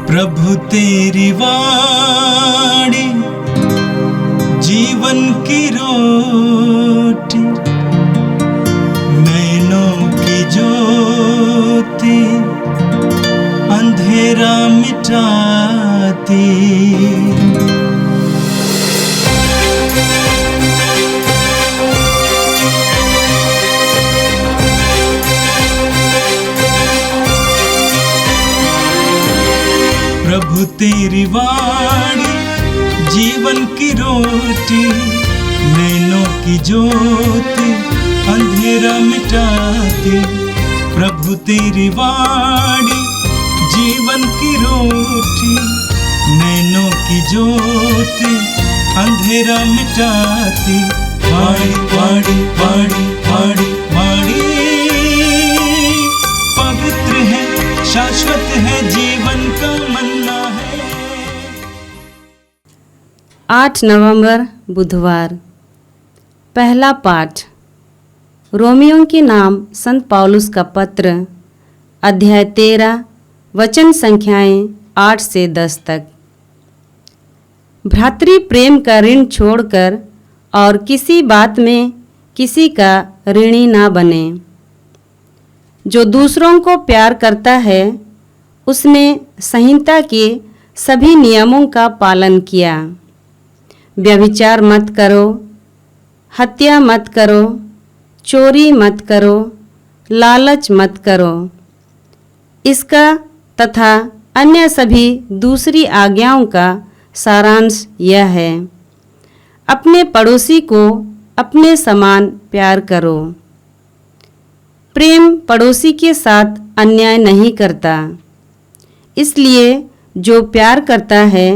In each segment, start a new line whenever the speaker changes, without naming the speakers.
प्रभु तेरी वाणी जीवन की रोटी, नैनों की ज्योति अंधेरा मिटाती। प्रभु तेरी वाणी जीवन की रोटी, नैनों की ज्योति अंधेरा मिटाती। प्रभु तेरी वाणी जीवन की रोटी, नैनों की ज्योति अंधेरा मिटाती। वाणी वाणी वाणी वाणी वाणी पवित्र है, शाश्वत है, जीवन का मन्ना है।
8 नवंबर बुधवार। पहला पाठ रोमियों के नाम संत पौलुस का पत्र, अध्याय 13, वचन संख्याएं 8 से 10 तक। भ्रातृ प्रेम का ऋण छोड़कर और किसी बात में किसी का ऋणी ना बने। जो दूसरों को प्यार करता है उसने संहिता के सभी नियमों का पालन किया। व्यभिचार मत करो, हत्या मत करो, चोरी मत करो, लालच मत करो। इसका तथा अन्य सभी दूसरी आज्ञाओं का सारांश यह है, अपने पड़ोसी को अपने समान प्यार करो। प्रेम पड़ोसी के साथ अन्याय नहीं करता, इसलिए जो प्यार करता है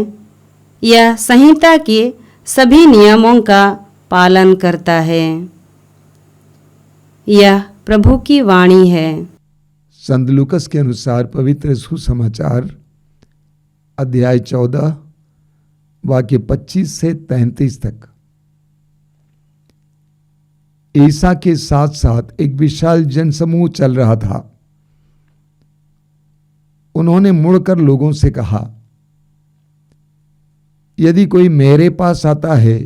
यह संहिता के सभी नियमों का पालन करता है। यह प्रभु की वाणी है।
संत लूकस के अनुसार पवित्र सुसमाचार अध्याय 14 वाक्य 25 से 33 तक। ईसा के साथ साथ एक विशाल जनसमूह चल रहा था। उन्होंने मुड़कर लोगों से कहा, यदि कोई मेरे पास आता है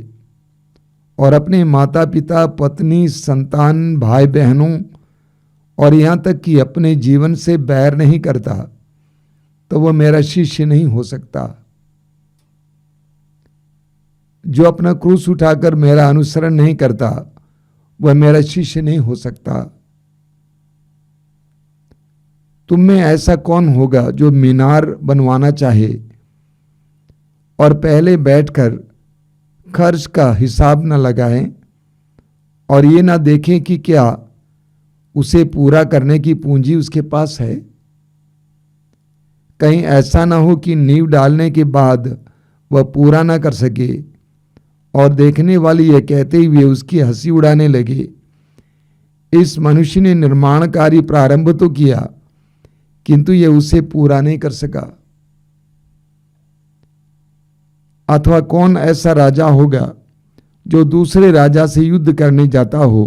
और अपने माता पिता, पत्नी, संतान, भाई बहनों और यहाँ तक कि अपने जीवन से बैर नहीं करता, तो वह मेरा शिष्य नहीं हो सकता। जो अपना क्रूस उठाकर मेरा अनुसरण नहीं करता, वह मेरा शिष्य नहीं हो सकता। तुम में ऐसा कौन होगा जो मीनार बनवाना चाहे और पहले बैठकर खर्च का हिसाब न लगाए और ये ना देखें कि क्या उसे पूरा करने की पूंजी उसके पास है? कहीं ऐसा ना हो कि नींव डालने के बाद वह पूरा ना कर सके और देखने वाली यह कहते हुए उसकी हंसी उड़ाने लगे, इस मनुष्य ने निर्माण कार्य प्रारंभ तो किया किंतु यह उसे पूरा नहीं कर सका। अथवा कौन ऐसा राजा होगा जो दूसरे राजा से युद्ध करने जाता हो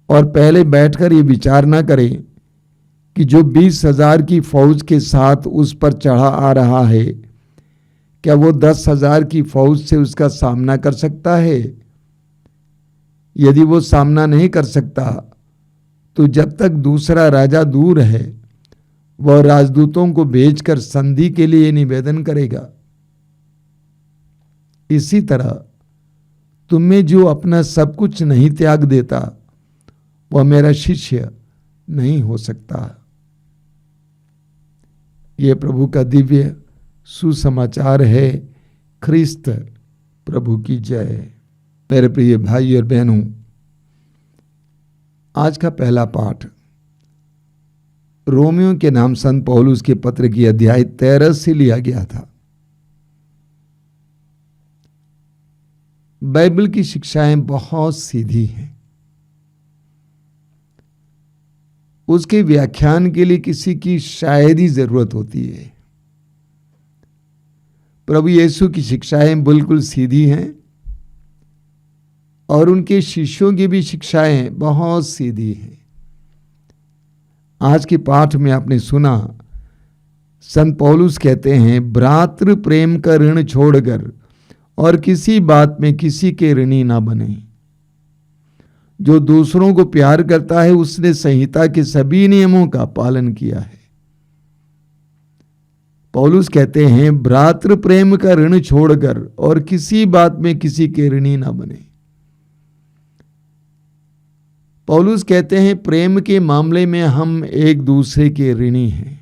और पहले बैठकर ये विचार ना करे कि जो 20,000 की फौज के साथ उस पर चढ़ा आ रहा है, क्या वो 10,000 की फौज से उसका सामना कर सकता है? यदि वो सामना नहीं कर सकता तो जब तक दूसरा राजा दूर है वह राजदूतों को भेजकर संधि के लिए निवेदन करेगा। इसी तरह तुम में जो अपना सब कुछ नहीं त्याग देता वह मेरा शिष्य नहीं हो सकता। यह प्रभु का दिव्य सुसमाचार है। ख्रिस्त प्रभु की जय। मेरे प्रिय भाई और बहनों, आज का पहला पाठ रोमियो के नाम संत पौलुस के पत्र की अध्याय 13 से लिया गया था। बाइबल की शिक्षाएं बहुत सीधी हैं। उसके व्याख्यान के लिए किसी की शायद ही जरूरत होती है। प्रभु यीशु की शिक्षाएं बिल्कुल सीधी हैं और उनके शिष्यों की भी शिक्षाएं बहुत सीधी हैं। आज के पाठ में आपने सुना संत पौलुस कहते हैं, भ्रातृ प्रेम का ऋण छोड़कर और किसी बात में किसी के ऋणी ना बने। जो दूसरों को प्यार करता है उसने संहिता के सभी नियमों का पालन किया है। पौलुस कहते हैं, भ्रातृ प्रेम का ऋण छोड़कर और किसी बात में किसी के ऋणी ना बने। पौलुस कहते हैं, प्रेम के मामले में हम एक दूसरे के ऋणी हैं।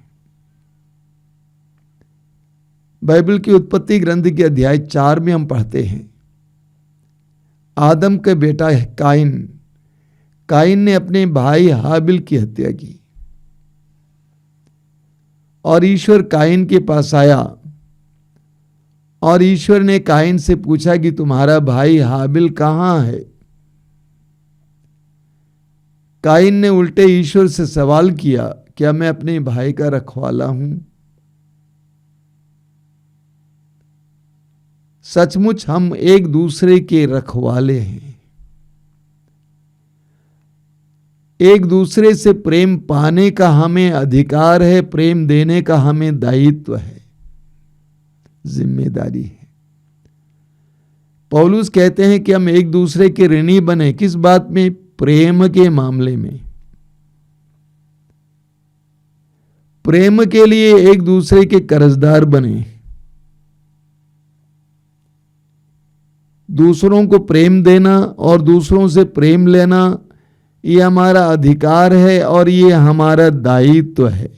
बाइबल की उत्पत्ति ग्रंथ के अध्याय 4 में हम पढ़ते हैं, आदम का बेटा काइन ने अपने भाई हाबिल की हत्या की और ईश्वर काइन के पास आया और ईश्वर ने काइन से पूछा कि तुम्हारा भाई हाबिल कहां है। काइन ने उल्टे ईश्वर से सवाल किया, क्या मैं अपने भाई का रखवाला हूं? सचमुच हम एक दूसरे के रखवाले हैं। एक दूसरे से प्रेम पाने का हमें अधिकार है, प्रेम देने का हमें दायित्व है, जिम्मेदारी है। पौलुस कहते हैं कि हम एक दूसरे के ऋणी बने। किस बात में? प्रेम के मामले में। प्रेम के लिए एक दूसरे के कर्जदार बने। दूसरों को प्रेम देना और दूसरों से प्रेम लेना ये हमारा अधिकार है और ये हमारा दायित्व है।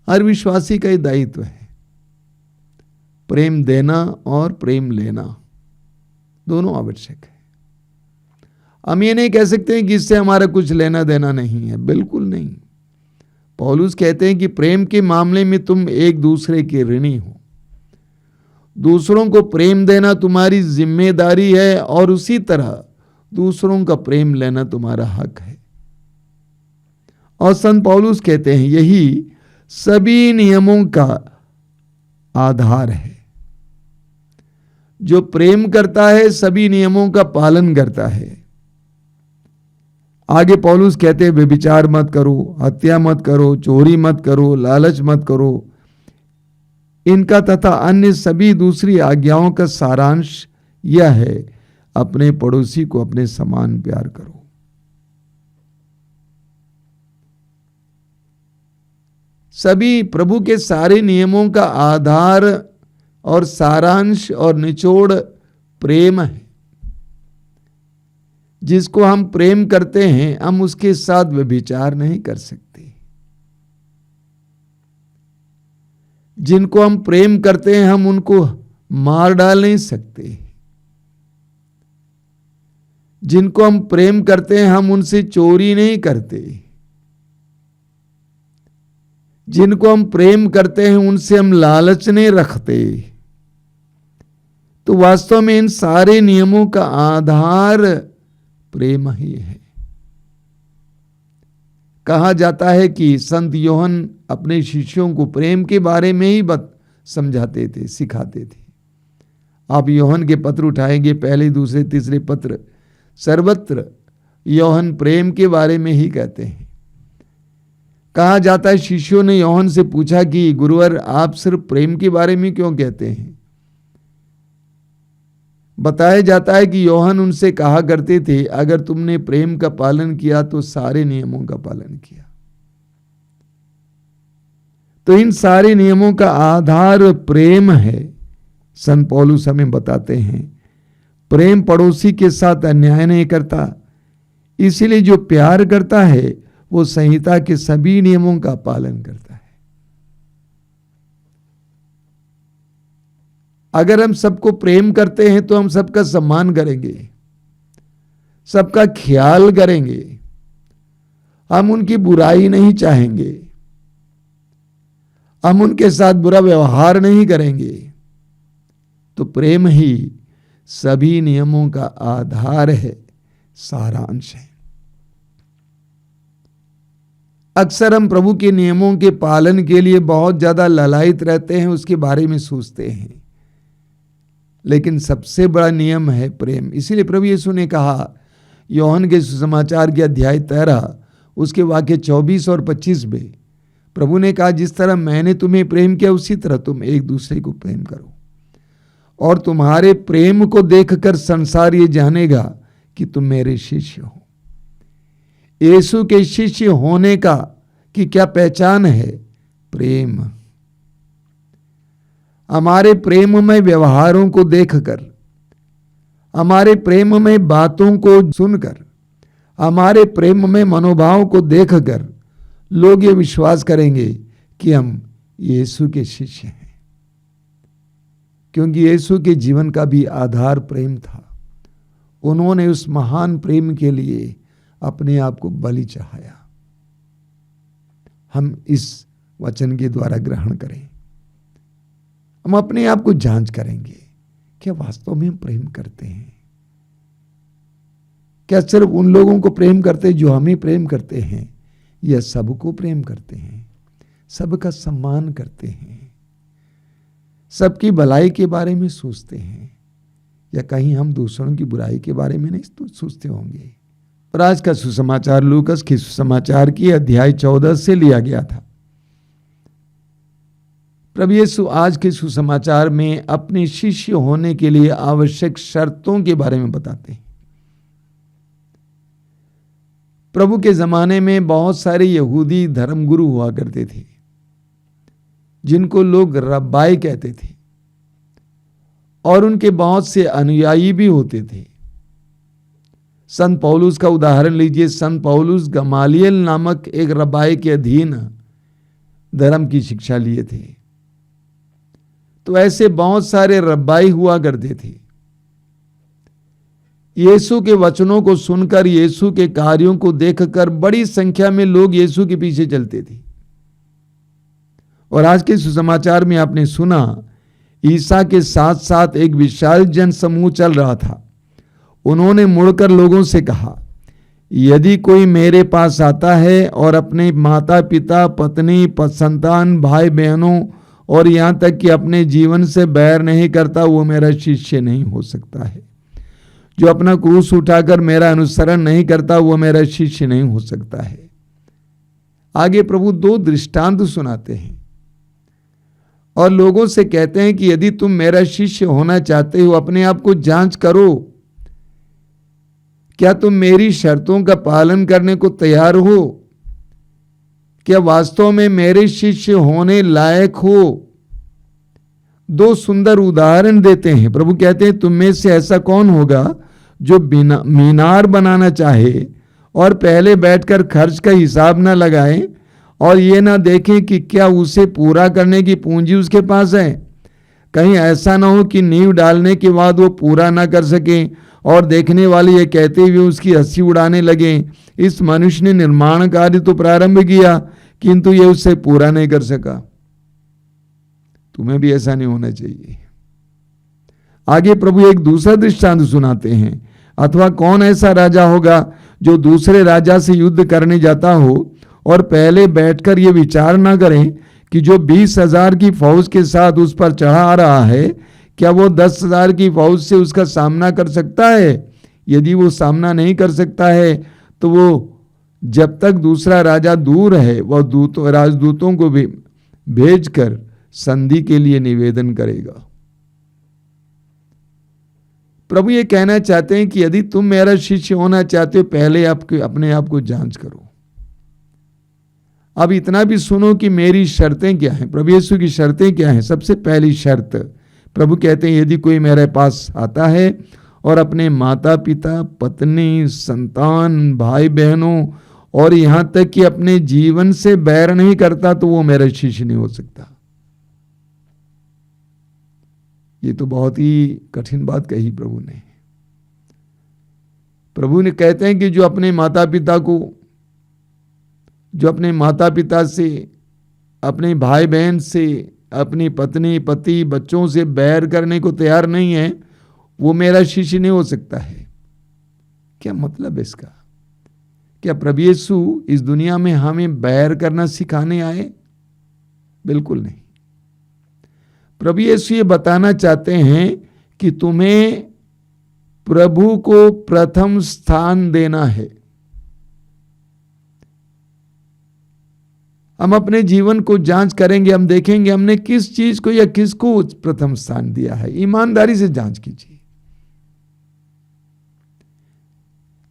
हर विश्वासी का ये दायित्व है, प्रेम देना और प्रेम लेना दोनों आवश्यक है। हम ये नहीं कह सकते हैं कि इससे हमारा कुछ लेना देना नहीं है, बिल्कुल नहीं। पौलुस कहते हैं कि प्रेम के मामले में तुम एक दूसरे के ऋणी हो। दूसरों को प्रेम देना तुम्हारी जिम्मेदारी है और उसी तरह दूसरों का प्रेम लेना तुम्हारा हक है। और संत पौलुस कहते हैं यही सभी नियमों का आधार है। जो प्रेम करता है सभी नियमों का पालन करता है। आगे पौलुस कहते हैं, व्यभिचार मत करो, हत्या मत करो, चोरी मत करो, लालच मत करो। इनका तथा अन्य सभी दूसरी आज्ञाओं का सारांश यह है, अपने पड़ोसी को अपने समान प्यार करो। सभी प्रभु के सारे नियमों का आधार और सारांश और निचोड़ प्रेम है। जिसको हम प्रेम करते हैं हम उसके साथ व्यभिचार नहीं कर सकते। जिनको हम प्रेम करते हैं हम उनको मार डाल नहीं सकते। जिनको हम प्रेम करते हैं हम उनसे चोरी नहीं करते। जिनको हम प्रेम करते हैं उनसे हम लालच नहीं रखते। तो वास्तव में इन सारे नियमों का आधार प्रेम ही है। कहा जाता है कि संत योहन अपने शिष्यों को प्रेम के बारे में ही समझाते थे, सिखाते थे। आप योहन के पत्र उठाएंगे, पहले, दूसरे, तीसरे पत्र, सर्वत्र योहन प्रेम के बारे में ही कहते हैं। कहा जाता है शिष्यों ने योहन से पूछा कि गुरुवर आप सिर्फ प्रेम के बारे में क्यों कहते हैं। बताया जाता है कि योहन उनसे कहा करते थे, अगर तुमने प्रेम का पालन किया तो सारे नियमों का पालन किया। तो इन सारे नियमों का आधार प्रेम है। संत पौलुस हमें बताते हैं प्रेम पड़ोसी के साथ अन्याय नहीं करता, इसीलिए जो प्यार करता है वो संहिता के सभी नियमों का पालन करता है। अगर हम सबको प्रेम करते हैं तो हम सबका सम्मान करेंगे, सबका ख्याल करेंगे, हम उनकी बुराई नहीं चाहेंगे, हम उनके साथ बुरा व्यवहार नहीं करेंगे। तो प्रेम ही सभी नियमों का आधार है, सारांश है। अक्सर हम प्रभु के नियमों के पालन के लिए बहुत ज्यादा ललायित रहते हैं, उसके बारे में सोचते हैं, लेकिन सबसे बड़ा नियम है प्रेम। इसीलिए प्रभु यीशु ने कहा योहन के सुसमाचार के अध्याय 13 उसके वाक्य 24 और 25 में प्रभु ने कहा जिस तरह मैंने तुम्हें प्रेम किया उसी तरह तुम एक दूसरे को प्रेम करो, और तुम्हारे प्रेम को देखकर संसार ये जानेगा कि तुम मेरे शिष्य हो। यीशु के शिष्य होने का की क्या पहचान है? प्रेम। हमारे प्रेममय व्यवहारों को देखकर, हमारे प्रेममय बातों को सुनकर, हमारे प्रेममय मनोभाव को देखकर लोग ये विश्वास करेंगे कि हम यीशु के शिष्य हैं, क्योंकि यीशु के जीवन का भी आधार प्रेम था। उन्होंने उस महान प्रेम के लिए अपने आप को बलि चढ़ाया। हम इस वचन के द्वारा ग्रहण करें, हम अपने आप को जांच करेंगे, क्या वास्तव में हम प्रेम करते हैं? क्या सिर्फ उन लोगों को प्रेम करते हैं जो हमें प्रेम करते हैं, या सबको प्रेम करते हैं, सबका सम्मान करते हैं, सबकी भलाई के बारे में सोचते हैं, या कहीं हम दूसरों की बुराई के बारे में नहीं सोचते होंगे? और आज का सुसमाचार लूकस के सुसमाचार की अध्याय 14 से लिया गया था। प्रभु यीशु आज के सुसमाचार में अपने शिष्य होने के लिए आवश्यक शर्तों के बारे में बताते हैं। प्रभु के जमाने में बहुत सारे यहूदी धर्मगुरु हुआ करते थे, जिनको लोग रब्बाई कहते थे, और उनके बहुत से अनुयायी भी होते थे। संत पौलुस का उदाहरण लीजिए। संत पौलुस गमालियल नामक एक रब्बाई के अधीन धर्म की शिक्षा लिए थे। तो ऐसे बहुत सारे रब्बाई हुआ करते थे। यीशु के वचनों को सुनकर, यीशु के कार्यों को देखकर बड़ी संख्या में लोग यीशु के पीछे चलते थे। और आज के सुसमाचार में आपने सुना, ईसा के साथ साथ एक विशाल जन समूह चल रहा था। उन्होंने मुड़कर लोगों से कहा, यदि कोई मेरे पास आता है और अपने माता पिता, पत्नी, संतान, भाई बहनों और यहाँ तक कि अपने जीवन से बैर नहीं करता, वो मेरा शिष्य नहीं हो सकता है। जो अपना क्रूस उठाकर मेरा अनुसरण नहीं करता, वो मेरा शिष्य नहीं हो सकता है। आगे प्रभु 2 दृष्टांत सुनाते हैं और लोगों से कहते हैं कि यदि तुम मेरा शिष्य होना चाहते हो, अपने आप को जांच करो, क्या तुम मेरी शर्तों का पालन करने को तैयार हो? क्या वास्तव में मेरे शिष्य होने लायक हो? 2 सुंदर उदाहरण देते हैं। प्रभु कहते हैं, तुम में से ऐसा कौन होगा जो मीनार बनाना चाहे और पहले बैठकर खर्च का हिसाब ना लगाए और ये ना देखें कि क्या उसे पूरा करने की पूंजी उसके पास है? कहीं ऐसा ना हो कि नींव डालने के बाद वो पूरा ना कर सके और देखने वाले ये कहते हुए उसकी हंसी उड़ाने लगे, इस मनुष्य ने निर्माण कार्य तो प्रारंभ किया किंतु ये उससे पूरा नहीं कर सका। तुम्हें भी ऐसा नहीं होना चाहिए। आगे प्रभु एक दूसरा दृष्टांत सुनाते हैं, अथवा कौन ऐसा राजा होगा जो दूसरे राजा से युद्ध करने जाता हो और पहले बैठकर ये विचार ना करें कि जो 20,000 की फौज के साथ उस पर चढ़ा आ रहा है, क्या वो 10,000 की फौज से उसका सामना कर सकता है? यदि वो सामना नहीं कर सकता है तो वो जब तक दूसरा राजा दूर है वह राजदूतों को भी भेजकर संधि के लिए निवेदन करेगा। प्रभु ये कहना चाहते हैं कि यदि तुम मेरा शिष्य होना चाहते हो, पहले अपने आप को जांच करो। अब इतना भी सुनो कि मेरी शर्तें क्या हैं। प्रभु यीशु की शर्तें क्या हैं? सबसे पहली शर्त, प्रभु कहते हैं, यदि कोई मेरे पास आता है और अपने माता पिता, पत्नी, संतान, भाई बहनों और यहाँ तक कि अपने जीवन से बैर नहीं करता, तो वो मेरा शिष्य नहीं हो सकता। ये तो बहुत ही कठिन बात कही प्रभु ने। प्रभु ने कहते हैं कि जो अपने माता पिता से, अपने भाई बहन से, अपनी पत्नी, पति, बच्चों से बैर करने को तैयार नहीं है, वो मेरा शिष्य नहीं हो सकता है। क्या मतलब है इसका? क्या प्रभु यीशु इस दुनिया में हमें बैर करना सिखाने आए? बिल्कुल नहीं। प्रभु यीशु ये बताना चाहते हैं कि तुम्हें प्रभु को प्रथम स्थान देना है। हम अपने जीवन को जांच करेंगे, हम देखेंगे हमने किस चीज को या किसको प्रथम स्थान दिया है। ईमानदारी से जांच कीजिए।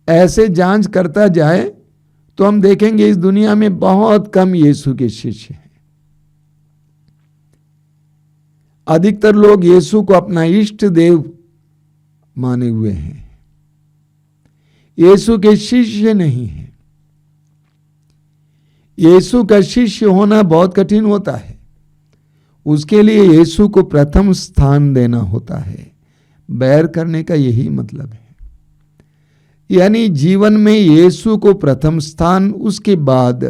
ऐसे जांच करता जाए तो हम देखेंगे इस दुनिया में बहुत कम यीशु के शिष्य हैं। अधिकतर लोग यीशु को अपना इष्ट देव माने हुए हैं, यीशु के शिष्य नहीं हैं। यीशु का शिष्य होना बहुत कठिन होता है। उसके लिए यीशु को प्रथम स्थान देना होता है। बैर करने का यही मतलब है, यानी जीवन में यीशु को प्रथम स्थान, उसके बाद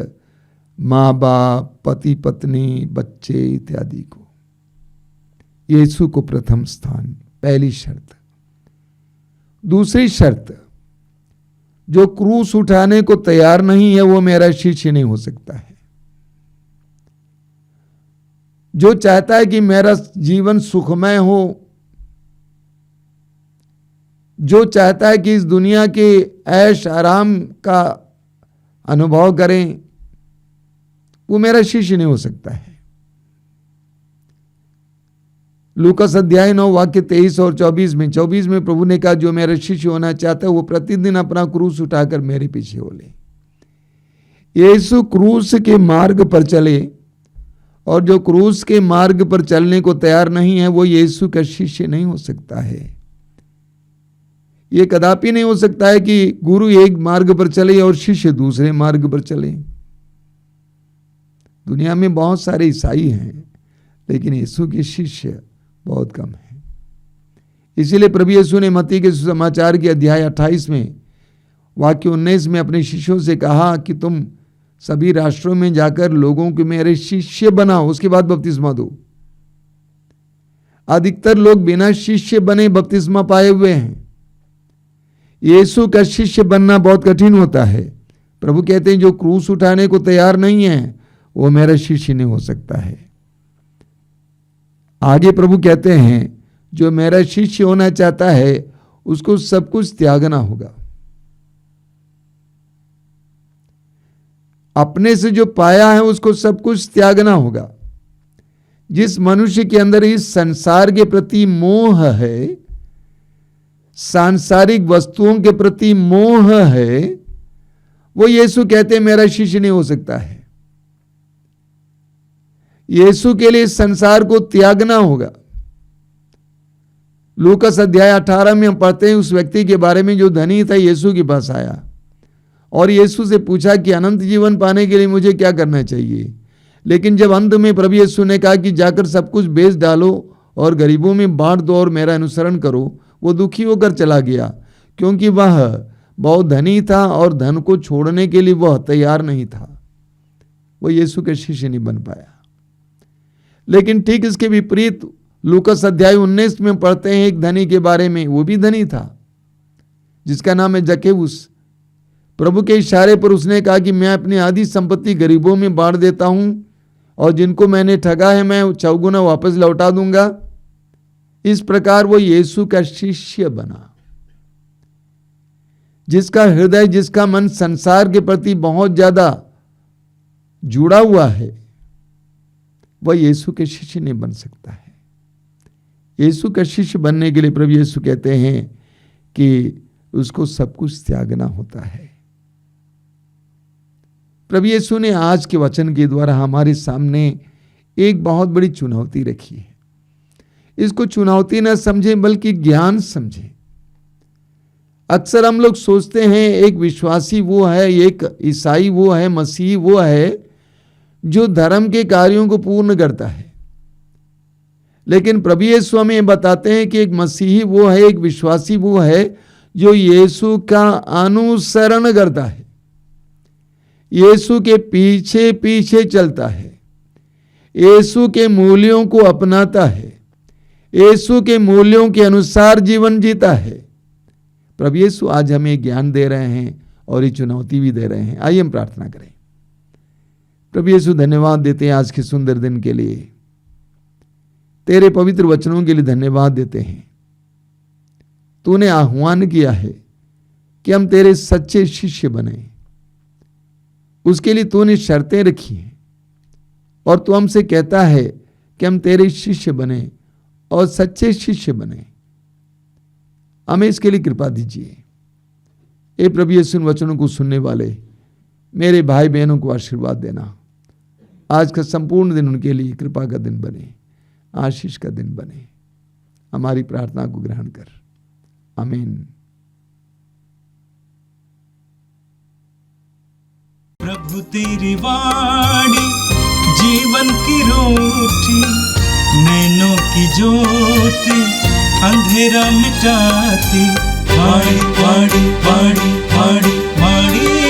माँ बाप, पति पत्नी, बच्चे इत्यादि को यीशु को प्रथम स्थान, पहली शर्त। दूसरी शर्त, जो क्रूस उठाने को तैयार नहीं है वो मेरा शिष्य नहीं हो सकता है। जो चाहता है कि मेरा जीवन सुखमय हो, जो चाहता है कि इस दुनिया के ऐश आराम का अनुभव करें, वो मेरा शिष्य नहीं हो सकता है। लूकास अध्याय 9 वाक्य 23 और 24 में प्रभु ने कहा, जो मेरा शिष्य होना चाहता है वो प्रतिदिन अपना क्रूस उठाकर मेरे पीछे हो ले। यीशु क्रूस के मार्ग पर चले, और जो क्रूस के मार्ग पर चलने को तैयार नहीं है वो यीशु का शिष्य नहीं हो सकता है। ये कदापि नहीं हो सकता है कि गुरु एक मार्ग पर चले और शिष्य दूसरे मार्ग पर चले। दुनिया में बहुत सारे ईसाई हैं, लेकिन यीशु के शिष्य बहुत कम है। इसीलिए प्रभु यीशु ने मत्ती के सुसमाचार के अध्याय 28 में वाक्य 19 में अपने शिष्यों से कहा कि तुम सभी राष्ट्रों में जाकर लोगों को मेरे शिष्य बनाओ, उसके बाद बपतिस्मा दो। अधिकतर लोग बिना शिष्य बने बपतिस्मा पाए हुए हैं। यीशु का शिष्य बनना बहुत कठिन होता है। प्रभु कहते हैं जो क्रूस उठाने को तैयार नहीं है वो मेरा शिष्य नहीं हो सकता है। आगे प्रभु कहते हैं जो मेरा शिष्य होना चाहता है उसको सब कुछ त्यागना होगा। अपने से जो पाया है उसको सब कुछ त्यागना होगा। जिस मनुष्य के अंदर इस संसार के प्रति मोह है, सांसारिक वस्तुओं के प्रति मोह है, वो यीशु कहते हैं मेरा शिष्य नहीं हो सकता है। यीशु के लिए संसार को त्यागना होगा। लूकास अध्याय 18 में हम पढ़ते हैं उस व्यक्ति के बारे में जो धनी था, यीशु के पास आया और यीशु से पूछा कि अनंत जीवन पाने के लिए मुझे क्या करना चाहिए। लेकिन जब अंत में प्रभु यीशु ने कहा कि जाकर सब कुछ बेच डालो और गरीबों में बांट दो और मेरा अनुसरण करो, वो दुखी होकर चला गया, क्योंकि वह बहुत धनी था और धन को छोड़ने के लिए वह तैयार नहीं था। वो यीशु के शिष्य नहीं बन पाया। लेकिन ठीक इसके विपरीत लूकास अध्याय 19 में पढ़ते हैं एक धनी के बारे में। वो भी धनी था जिसका नाम है जक्केउस। प्रभु के इशारे पर उसने कहा कि मैं अपनी आधी संपत्ति गरीबों में बांट देता हूं और जिनको मैंने ठगा है मैं चौगुना वापस लौटा दूंगा। इस प्रकार वो यीशु का शिष्य बना। जिसका हृदय, जिसका मन संसार के प्रति बहुत ज्यादा जुड़ा हुआ है, वह यीशु के शिष्य नहीं बन सकता है। यीशु का शिष्य बनने के लिए प्रभु यीशु कहते हैं कि उसको सब कुछ त्यागना होता है। प्रभु यीशु ने आज के वचन के द्वारा हमारे सामने एक बहुत बड़ी चुनौती रखी है। इसको चुनौती न समझें बल्कि ज्ञान समझें। अक्सर हम लोग सोचते हैं एक विश्वासी वो है, एक ईसाई वो है, मसीही वो है जो धर्म के कार्यों को पूर्ण करता है। लेकिन प्रभु यीशु हमें बताते हैं कि एक मसीही वो है, एक विश्वासी वो है जो यीशु का अनुसरण करता है, यीशु के पीछे पीछे चलता है, यीशु के मूल्यों को अपनाता है, यीशु के मूल्यों के अनुसार जीवन जीता है। प्रभु यीशु आज हमें ज्ञान दे रहे हैं और ये चुनौती भी दे रहे हैं। आइए हम प्रार्थना करें। प्रभु यीशु धन्यवाद देते हैं आज के सुंदर दिन के लिए, तेरे पवित्र वचनों के लिए धन्यवाद देते हैं। तूने आह्वान किया है कि हम तेरे सच्चे शिष्य बने, उसके लिए तूने शर्तें रखी हैं। और तू हमसे कहता है कि हम तेरे शिष्य बने और सच्चे शिष्य बने। हमें इसके लिए कृपा दीजिए। ए प्रभु यीशु इन वचनों को सुनने वाले मेरे भाई बहनों को आशीर्वाद देना। आज का संपूर्ण दिन उनके लिए कृपा का दिन बने, आशीष का दिन बने। हमारी प्रार्थना को ग्रहण कर। आमीन।
प्रभु तेरी वाणी जीवन की रोटी, नैनों की ज्योति अंधेरा मिटाती। वाणी वाणी वाणी वाणी वाणी